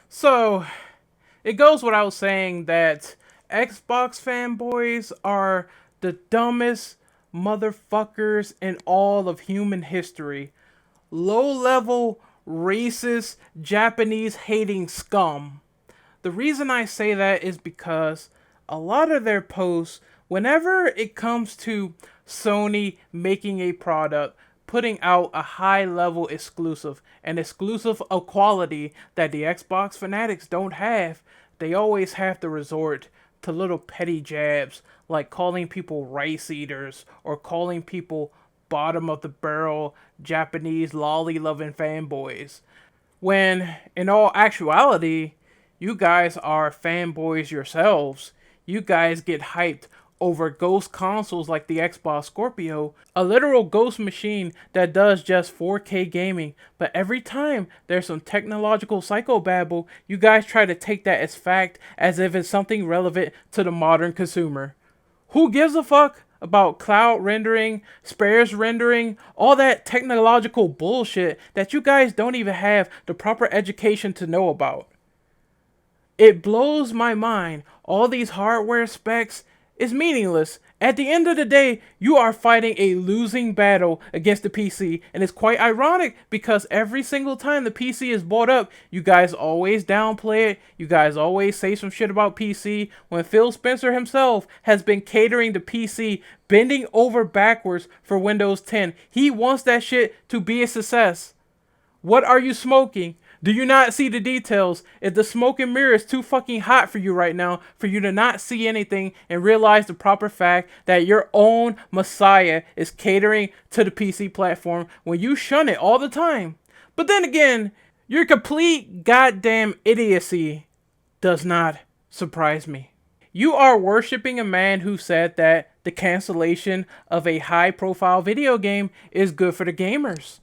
So, it goes without saying that Xbox fanboys are the dumbest motherfuckers in all of human history. Low level, racist, Japanese hating scum. The reason I say that is because a lot of their posts, whenever it comes to Sony making a product, putting out a high level exclusive, an exclusive of quality that the Xbox fanatics don't have, they always have to resort to little petty jabs like calling people rice eaters or calling people bottom of the barrel Japanese lolly loving fanboys. When in all actuality, you guys are fanboys yourselves. You guys get hyped over ghost consoles like the Xbox Scorpio, a literal ghost machine that does just 4K gaming. But every time there's some technological psychobabble, you guys try to take that as fact as if it's something relevant to the modern consumer. Who gives a fuck about cloud rendering, sparse rendering, all that technological bullshit that you guys don't even have the proper education to know about? It blows my mind. All these hardware specs is meaningless. At the end of the day, you are fighting a losing battle against the PC, and it's quite ironic because every single time the PC is brought up, you guys always downplay it. You guys always say some shit about PC when Phil Spencer himself has been catering the PC, bending over backwards for Windows 10. He wants that shit to be a success. What are you smoking? Do you not see the details? If the smoke and mirror is too fucking hot for you right now, for you to not see anything and realize the proper fact that your own Messiah is catering to the PC platform when you shun it all the time. But then again, your complete goddamn idiocy does not surprise me. You are worshipping a man who said that the cancellation of a high profile video game is good for the gamers.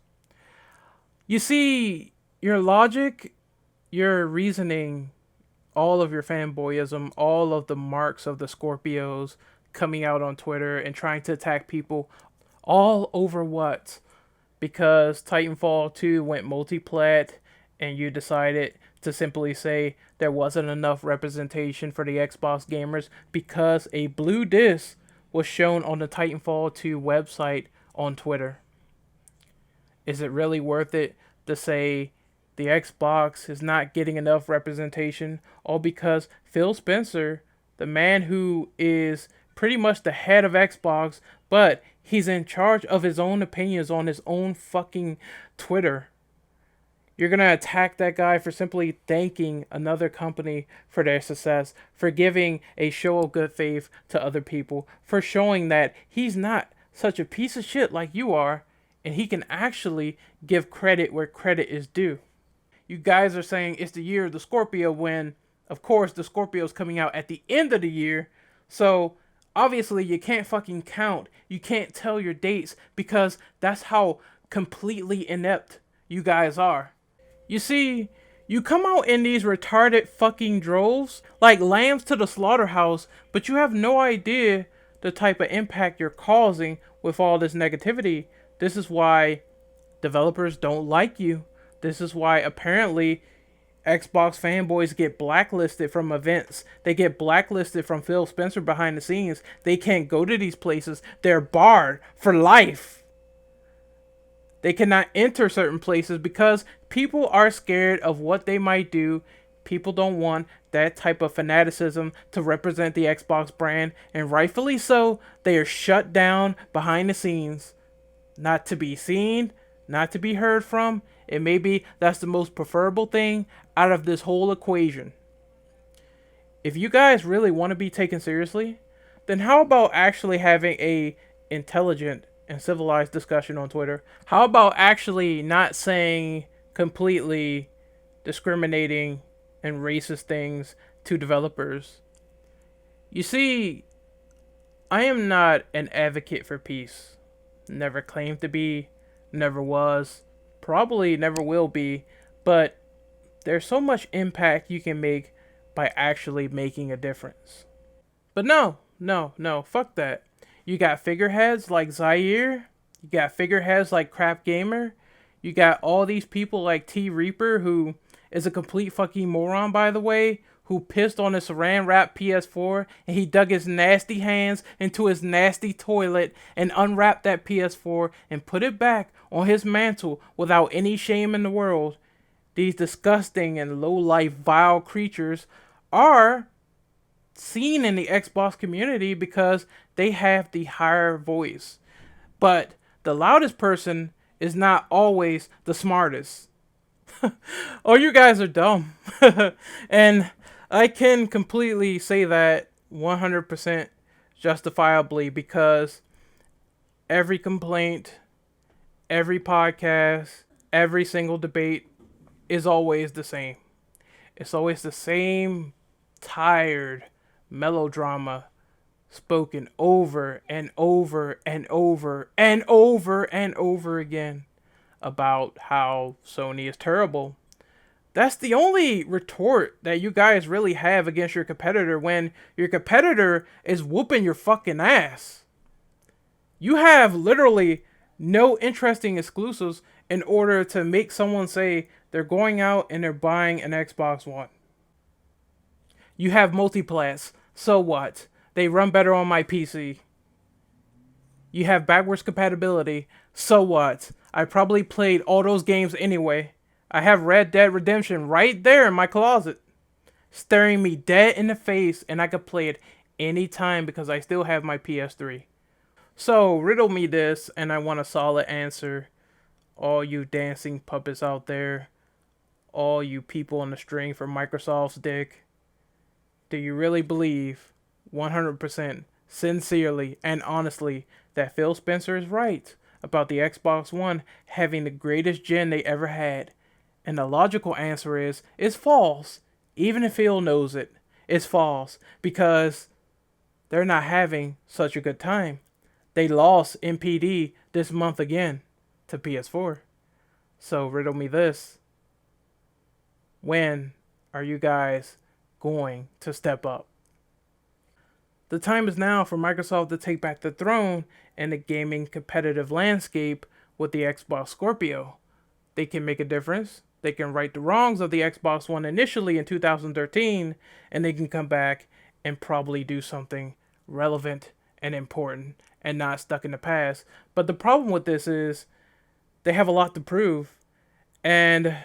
You see, your logic, your reasoning, all of your fanboyism, all of the marks of the Scorpios coming out on Twitter and trying to attack people, all over what? Because Titanfall 2 went multiplat and you decided to simply say there wasn't enough representation for the Xbox gamers because a blue disc was shown on the Titanfall 2 website on Twitter. Is it really worth it to say the Xbox is not getting enough representation, all because Phil Spencer, the man who is pretty much the head of Xbox, but he's in charge of his own opinions on his own fucking Twitter? You're gonna attack that guy for simply thanking another company for their success, for giving a show of good faith to other people, for showing that he's not such a piece of shit like you are, and he can actually give credit where credit is due. You guys are saying it's the year of the Scorpio when, of course, the Scorpio's coming out at the end of the year. So, obviously, you can't fucking count. You can't tell your dates because that's how completely inept you guys are. You see, you come out in these retarded fucking droves like lambs to the slaughterhouse, but you have no idea the type of impact you're causing with all this negativity. This is why developers don't like you. This is why apparently Xbox fanboys get blacklisted from events. They get blacklisted from Phil Spencer behind the scenes. They can't go to these places. They're barred for life. They cannot enter certain places because people are scared of what they might do. People don't want that type of fanaticism to represent the Xbox brand, and rightfully so, they are shut down behind the scenes. Not to be seen, not to be heard from, and maybe that's the most preferable thing out of this whole equation. If you guys really want to be taken seriously, then how about actually having a intelligent and civilized discussion on Twitter? How about actually not saying completely discriminating and racist things to developers? You see, I am not an advocate for peace. Never claimed to be, never was, probably never will be, but there's so much impact you can make by actually making a difference. But no, no, no, fuck that. You got figureheads like Zaire, you got figureheads like Crap Gamer, you got all these people like T Reaper who is a complete fucking moron, by the way, who pissed on his saran wrap PS4 and he dug his nasty hands into his nasty toilet and unwrapped that PS4 and put it back on his mantle without any shame in the world. These disgusting and low-life, vile creatures are seen in the Xbox community because they have the higher voice. But the loudest person is not always the smartest. Oh, you guys are dumb. And I can completely say that 100% justifiably because every complaint, every podcast, every single debate is always the same. It's always the same tired melodrama spoken over and over and over and over and over again about how Sony is terrible. That's the only retort that you guys really have against your competitor when your competitor is whooping your fucking ass. You have literally no interesting exclusives in order to make someone say they're going out and they're buying an Xbox One. You have multiplats. So what? They run better on my PC. You have backwards compatibility. So what? I probably played all those games anyway. I have Red Dead Redemption right there in my closet, staring me dead in the face, and I could play it anytime because I still have my PS3. So, riddle me this, and I want a solid answer. All you dancing puppets out there, all you people on the string for Microsoft's dick, do you really believe 100% sincerely and honestly that Phil Spencer is right about the Xbox One having the greatest gen they ever had? And the logical answer is it's false. Even if Phil knows it, it's false because they're not having such a good time. They lost NPD this month again to PS4. So riddle me this. When are you guys going to step up? The time is now for Microsoft to take back the throne in the gaming competitive landscape with the Xbox Scorpio. They can make a difference. They can right the wrongs of the Xbox One initially in 2013, and they can come back and probably do something relevant and important and not stuck in the past. But the problem with this is they have a lot to prove, and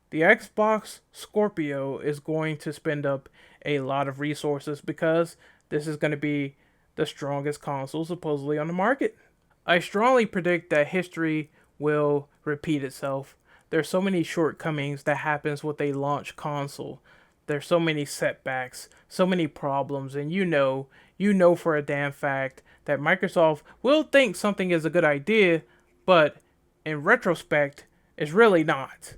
the Xbox Scorpio is going to spend up a lot of resources because this is going to be the strongest console supposedly on the market. I strongly predict that history will repeat itself. There's so many shortcomings that happens with a launch console. There's so many setbacks, so many problems, and you know for a damn fact that Microsoft will think something is a good idea, but in retrospect, it's really not.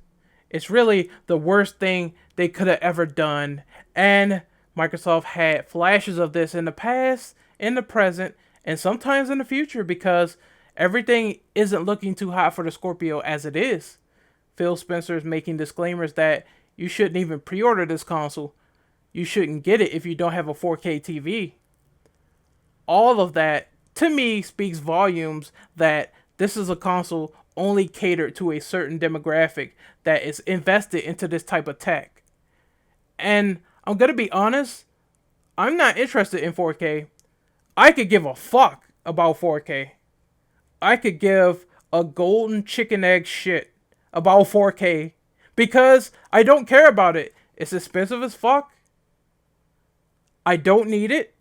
It's really the worst thing they could have ever done, and Microsoft had flashes of this in the past, in the present, and sometimes in the future because everything isn't looking too hot for the Scorpio as it is. Phil Spencer is making disclaimers that you shouldn't even pre-order this console. You shouldn't get it if you don't have a 4K TV. All of that, to me, speaks volumes that this is a console only catered to a certain demographic that is invested into this type of tech. And I'm going to be honest, I'm not interested in 4K. I could give a fuck about 4K. I could give a golden chicken egg shit about 4K because I don't care about it. It's expensive as fuck. I don't need it.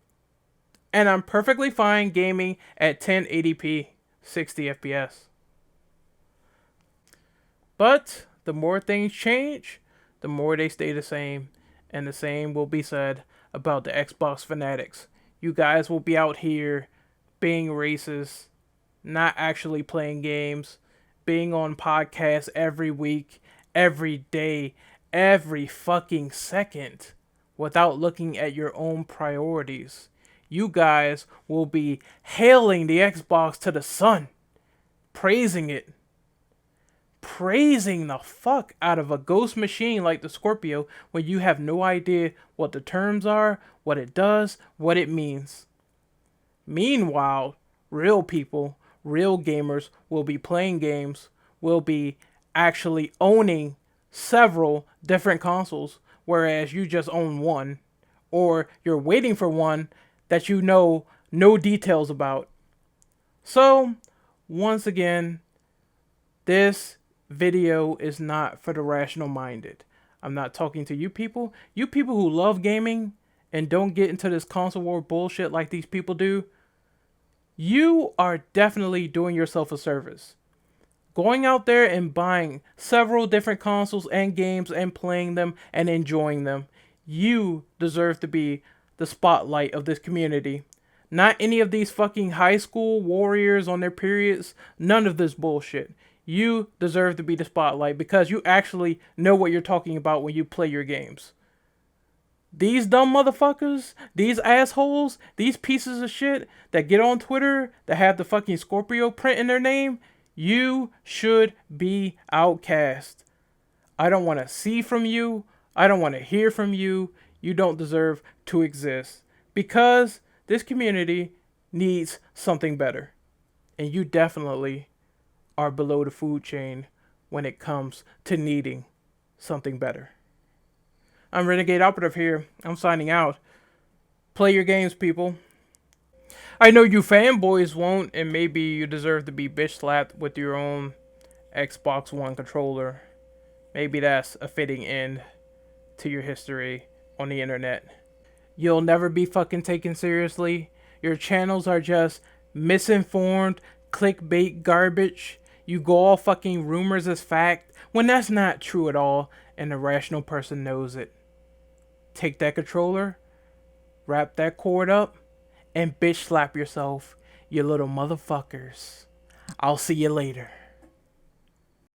And I'm perfectly fine gaming at 1080p, 60 FPS. But the more things change, the more they stay the same. And the same will be said about the Xbox fanatics. You guys will be out here being racist, not actually playing games, being on podcasts every week, every day, every fucking second, without looking at your own priorities. You guys will be hailing the Xbox to the sun, praising it, praising the fuck out of a ghost machine like the Scorpio when you have no idea what the terms are, what it does, what it means. Meanwhile, real people, real gamers will be playing games, will be actually owning several different consoles, whereas you just own one, or you're waiting for one that you know no details about. So, once again, this video is not for the rational minded. I'm not talking to you people. You people who love gaming and don't get into this console war bullshit like these people do, you are definitely doing yourself a service. Going out there and buying several different consoles and games and playing them and enjoying them. You deserve to be the spotlight of this community. Not any of these fucking high school warriors on their periods. None of this bullshit. You deserve to be the spotlight because you actually know what you're talking about when you play your games. These dumb motherfuckers, these assholes, these pieces of shit that get on Twitter that have the fucking Scorpio print in their name, you should be outcast. I don't want to see from you. I don't want to hear from you. You don't deserve to exist. Because this community needs something better. And you definitely are below the food chain when it comes to needing something better. I'm Renegade Operative here. I'm signing out. Play your games, people. I know you fanboys won't, and maybe you deserve to be bitch slapped with your own Xbox One controller. Maybe that's a fitting end to your history on the internet. You'll never be fucking taken seriously. Your channels are just misinformed, clickbait garbage. You go all fucking rumors as fact when that's not true at all, and a rational person knows it. Take that controller, wrap that cord up, and bitch slap yourself, you little motherfuckers. I'll see you later.